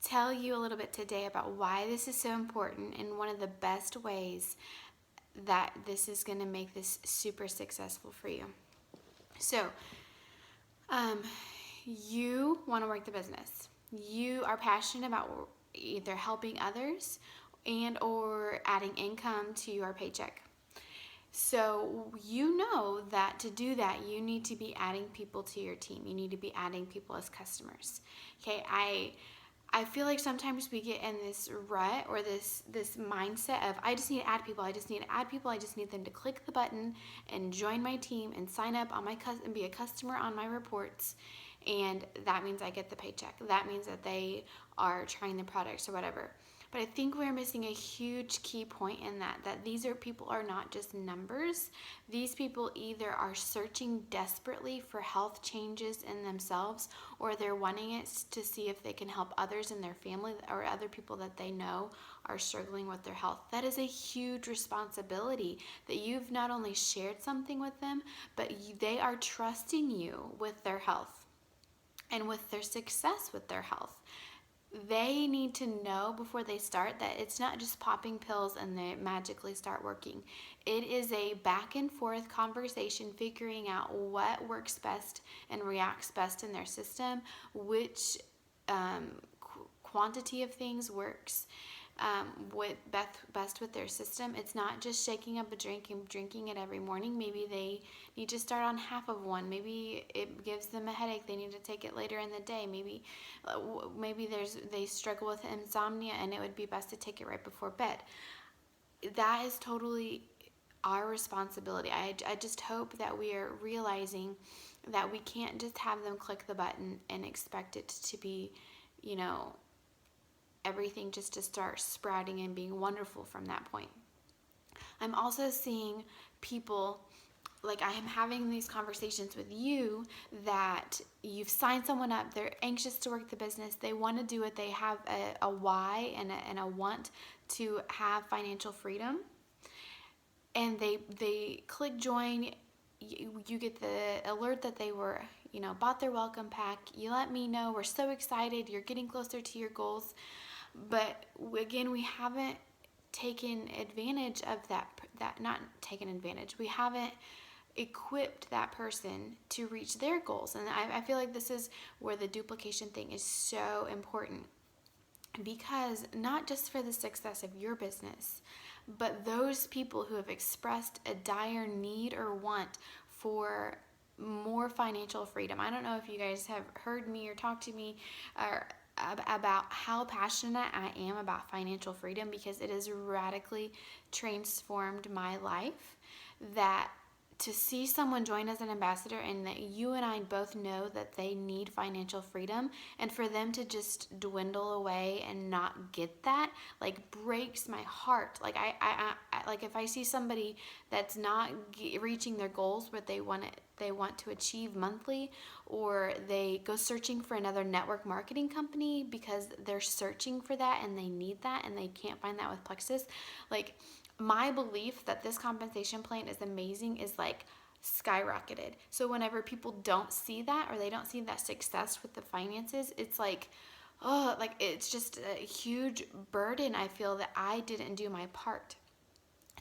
tell you a little bit today about why this is so important and one of the best ways that this is going to make this super successful for you. So, you want to work the business. You are passionate about either helping others and or adding income to your paycheck. So you know that to do that, you need to be adding people to your team. You need to be adding people as customers. Okay, I feel like sometimes we get in this rut or this mindset of I just need to add people. I just need to add people. I just need them to click the button and join my team and sign up on my and be a customer on my reports. And that means I get the paycheck. That means that they are trying the products or whatever. But I think we're missing a huge key point in that these people are not just numbers. These people either are searching desperately for health changes in themselves, or they're wanting it to see if they can help others in their family or other people that they know are struggling with their health. That is a huge responsibility that you've not only shared something with them, but they are trusting you with their health and with their success with their health. They need to know before they start that it's not just popping pills and they magically start working. It is a back and forth conversation figuring out what works best and reacts best in their system, which quantity of things works with best with their system. It's not just shaking up a drink and drinking it every morning. Maybe they need to start on half of one. Maybe it gives them a headache. They need to take it later in the day. Maybe they struggle with insomnia and it would be best to take it right before bed. That is totally our responsibility. I just hope that we are realizing that we can't just have them click the button and expect it to be, everything just to start sprouting and being wonderful from that point. I'm also seeing people, like I am having these conversations with you, that you've signed someone up, they're anxious to work the business, they want to do it, they have a why and a want to have financial freedom, and they click join. You get the alert that they were, bought their welcome pack. You let me know, we're so excited, you're getting closer to your goals. But again, we haven't taken advantage of that not taken advantage. We haven't equipped that person to reach their goals. And I feel like this is where the duplication thing is so important, because not just for the success of your business, but those people who have expressed a dire need or want for more financial freedom. I don't know if you guys have heard me or talked to me or about how passionate I am about financial freedom, because it has radically transformed my life. That to see someone join as an ambassador and that you and I both know that they need financial freedom, and for them to just dwindle away and not get that, like, breaks my heart. Like I like if I see somebody that's not reaching their goals, but they want to achieve monthly, or they go searching for another network marketing company because they're searching for that and they need that and they can't find that with Plexus. Like, my belief that this compensation plan is amazing is like skyrocketed. So whenever people don't see that, or they don't see that success with the finances, it's like, oh, like it's just a huge burden. I feel that I didn't do my part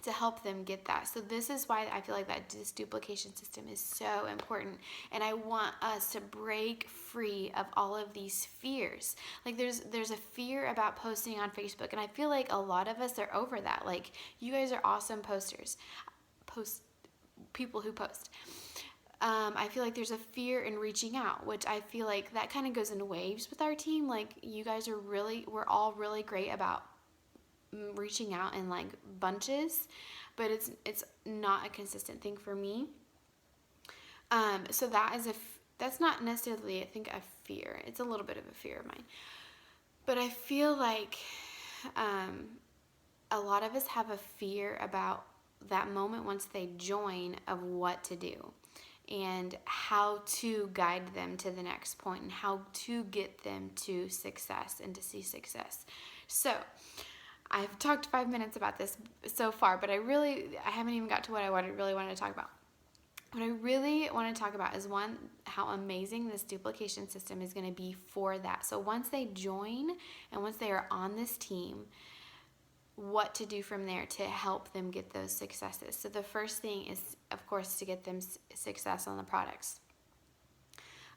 to help them get that. So this is why I feel like that duplication system is so important. And I want us to break free of all of these fears. Like there's a fear about posting on Facebook, and I feel like a lot of us are over that. Like, you guys are awesome people who post. I feel like there's a fear in reaching out, which I feel like that kind of goes in waves with our team. Like, you guys we're all really great about reaching out in like bunches, but it's not a consistent thing for me. So that's not necessarily, I think, a fear. It's a little bit of a fear of mine, but I feel like a lot of us have a fear about that moment once they join, of what to do and how to guide them to the next point and how to get them to success and to see success. So I've talked 5 minutes about this so far, but I haven't even got to what I really wanted to talk about. what I really want to talk about is one, how amazing this duplication system is going to be for that. So once they join and once they are on this team, what to do from there to help them get those successes. So the first thing is, of course, to get them success on the products.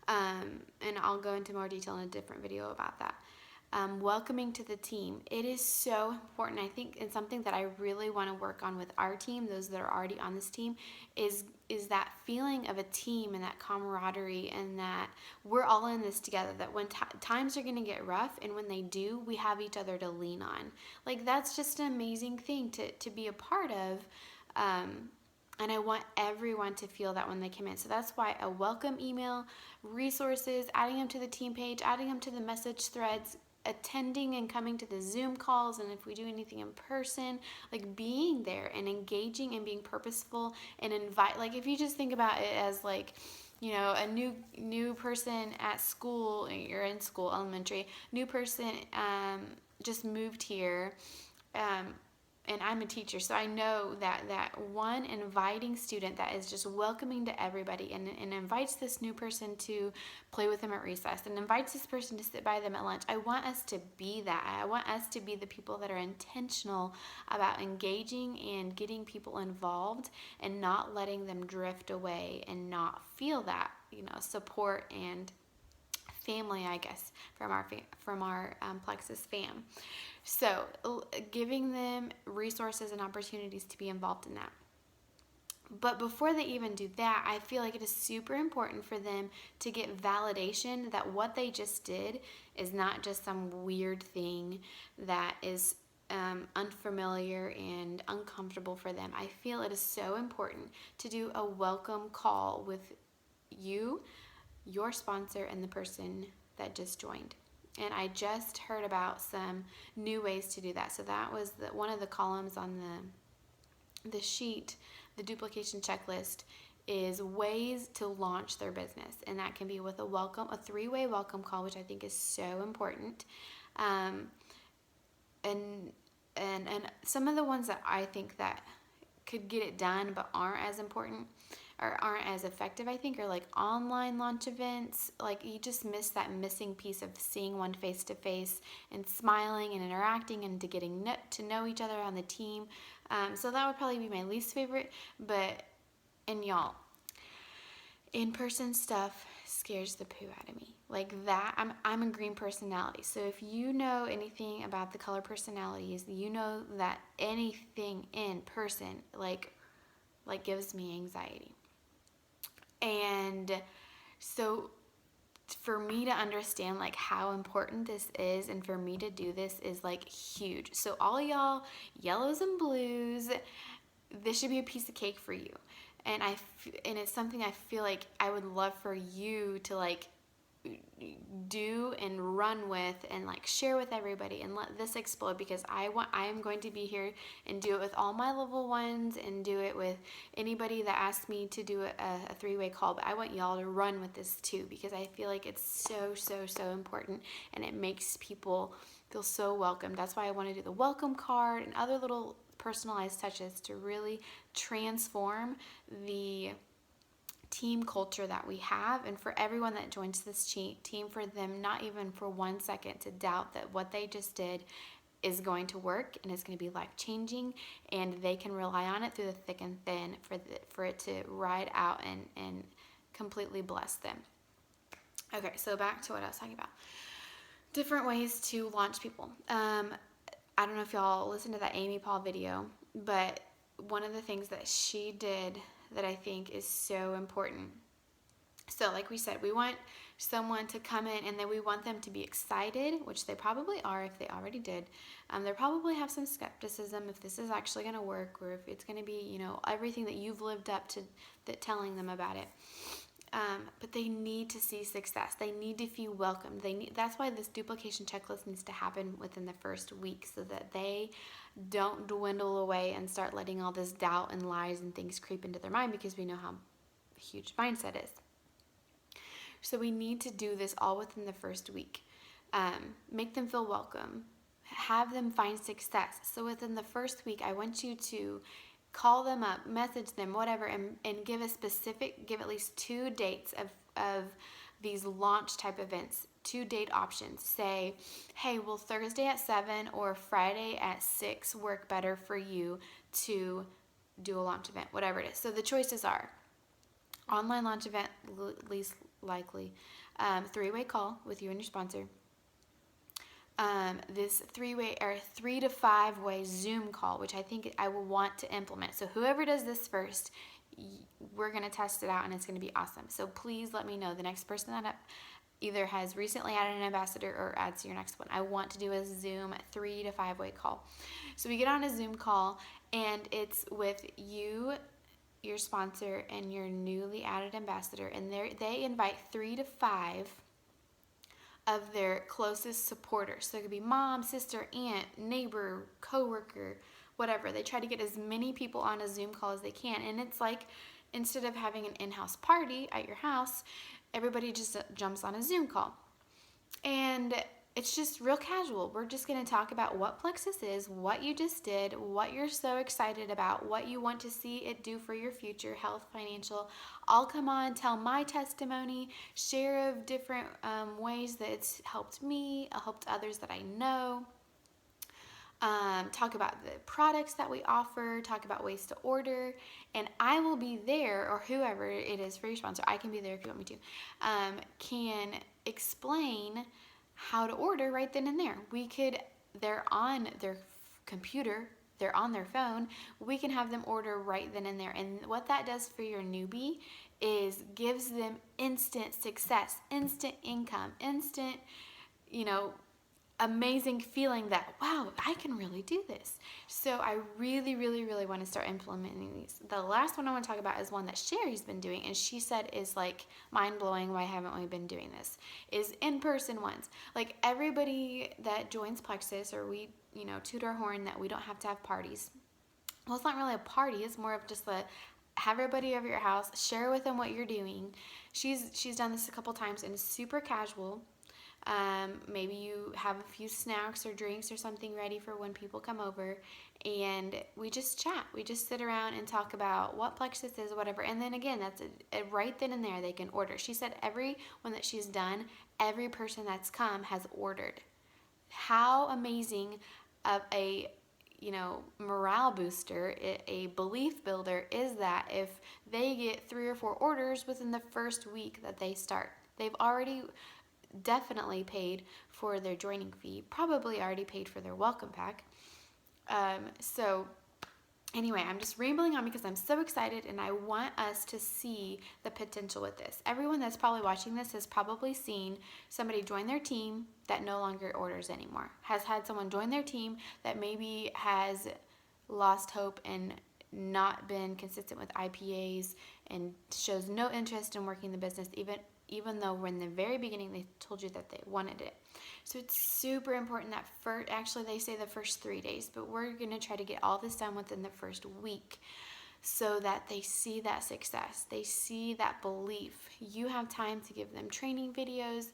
And I'll go into more detail in a different video about that. Welcoming to the team. It is so important, I think, and something that I really want to work on with our team, those that are already on this team, is that feeling of a team and that camaraderie, and that we're all in this together, that when times are going to get rough, and when they do, we have each other to lean on. Like, that's just an amazing thing to be a part of. And I want everyone to feel that when they come in. So that's why a welcome email, resources, adding them to the team page, adding them to the message threads, attending and coming to the Zoom calls, and if we do anything in person, like being there and engaging and being purposeful and invite. Like, if you just think about it as like, you know, a new person at school, you're in school, elementary, new person just moved here, and I'm a teacher, so I know that one inviting student that is just welcoming to everybody, and invites this new person to play with them at recess, and invites this person to sit by them at lunch. I want us to be that. I want us to be the people that are intentional about engaging and getting people involved, and not letting them drift away and not feel that, you know, support and family, I guess, from our Plexus fam. So giving them resources and opportunities to be involved in that. But before they even do that, I feel like it is super important for them to get validation that what they just did is not just some weird thing that is unfamiliar and uncomfortable for them. I feel it is so important to do a welcome call with you, your sponsor, and the person that just joined. And I just heard about some new ways to do that. So that was one of the columns on the sheet, the duplication checklist, is ways to launch their business. And that can be with a three-way welcome call, which I think is so important. And some of the ones that I think that could get it done but aren't as important or aren't as effective, I think, are like online launch events. Like, you just miss that missing piece of seeing one face to face and smiling and interacting and getting to know each other on the team. So that would probably be my least favorite. And y'all, in-person stuff scares the poo out of me. Like that, I'm a green personality. So if you know anything about the color personalities, you know that anything in person like gives me anxiety. And so for me to understand like how important this is, and for me to do this is like huge. So all y'all yellows and blues, this should be a piece of cake for you. And it's something I feel like I would love for you to like do and run with and like share with everybody and let this explode, because I am going to be here and do it with all my level ones and do it with anybody that asks me to do a three-way call. But I want y'all to run with this too, because I feel like it's so important, and it makes people feel so welcome. That's why I want to do the welcome card and other little personalized touches to really transform the team culture that we have, and for everyone that joins this team, for them not even for 1 second to doubt that what they just did is going to work and is going to be life-changing, and they can rely on it through the thick and thin for it to ride out and completely bless them. Okay, so back to what I was talking about. Different ways to launch people. I don't know if y'all listened to that Amy Paul video, but one of the things that she did that I think is so important. So like we said, we want someone to come in and then we want them to be excited, which they probably are if they already did. They probably have some skepticism if this is actually going to work, or if it's going to be, you know, everything that you've lived up to telling them about it. But they need to see success. They need to feel welcome. That's why this duplication checklist needs to happen within the first week, so that they don't dwindle away and start letting all this doubt and lies and things creep into their mind, because we know how huge mindset is. So we need to do this all within the first week. Make them feel welcome. Have them find success. So within the first week, I want you to call them up, message them, whatever, and give at least 2 dates of these launch type events, 2 date options. Say, hey, will Thursday at 7 or Friday at 6 work better for you to do a launch event, whatever it is. So the choices are online launch event, least likely, 3-way call with you and your sponsor, this 3-way or 3 to 5-way Zoom call, which I think I will want to implement. So whoever does this first, we're going to test it out and it's going to be awesome. So please let me know, the next person that either has recently added an ambassador or adds to your next one. I want to do a Zoom 3 to 5-way call. So we get on a Zoom call and it's with you, your sponsor, and your newly added ambassador, and they invite 3 to 5 of their closest supporters. So it could be mom, sister, aunt, neighbor, coworker, whatever. They try to get as many people on a Zoom call as they can. And it's like, instead of having an in-house party at your house, everybody just jumps on a Zoom call. And it's just real casual. We're just going to talk about what Plexus is, what you just did, what you're so excited about, what you want to see it do for your future, health, financial. I'll come on, tell my testimony, share of different ways that it's helped me, helped others that I know. Talk about the products that we offer, talk about ways to order, and I will be there, or whoever it is for your sponsor, I can be there if you want me to, can explain how to order right then and there. They're on their computer, they're on their phone, we can have them order right then and there. And what that does for your newbie is gives them instant success, instant income, instant, amazing feeling that, wow, I can really do this. So I really, really, really want to start implementing these. The last one I want to talk about is one that Sherry's been doing, and she said is like mind-blowing. Why haven't we been doing this? Is in-person ones. Like everybody that joins Plexus, or we, toot our horn that we don't have to have parties. Well, it's not really a party. It's more of just have everybody over your house, share with them what you're doing. She's done this a couple times, and it's super casual. Maybe you have a few snacks or drinks or something ready for when people come over, and we just chat. We just sit around and talk about what Plexus is, whatever. And then again, that's right then and there they can order. She said every one that she's done, every person that's come has ordered. How amazing of a morale booster, a belief builder is that if they get 3 or 4 orders within the first week that they start. They've already definitely paid for their joining fee, probably already paid for their welcome pack. So anyway, I'm just rambling on because I'm so excited and I want us to see the potential with this. Everyone that's probably watching this has probably seen somebody join their team that no longer orders anymore, has had someone join their team that maybe has lost hope and not been consistent with IPAs and shows no interest in working the business, even though in the very beginning they told you that they wanted it. So it's super important that actually they say the first 3 days, but we're going to try to get all this done within the first week so that they see that success. They see that belief. You have time to give them training videos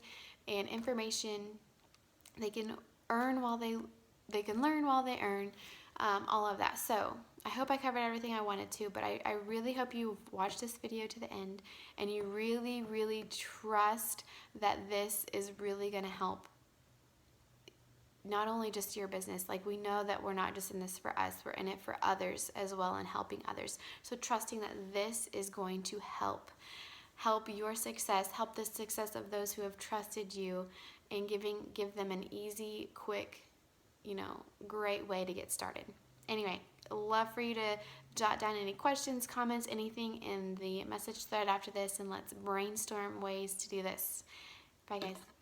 and information. They can learn while they earn, all of that. So I hope I covered everything I wanted to, but I really hope you watched this video to the end and you really, really trust that this is really going to help not only just your business. Like, we know that we're not just in this for us, we're in it for others as well and helping others. So trusting that this is going to help your success, help the success of those who have trusted you, and give them an easy, quick, great way to get started. Anyway, love for you to jot down any questions, comments, anything in the message thread after this, and let's brainstorm ways to do this. Bye, guys.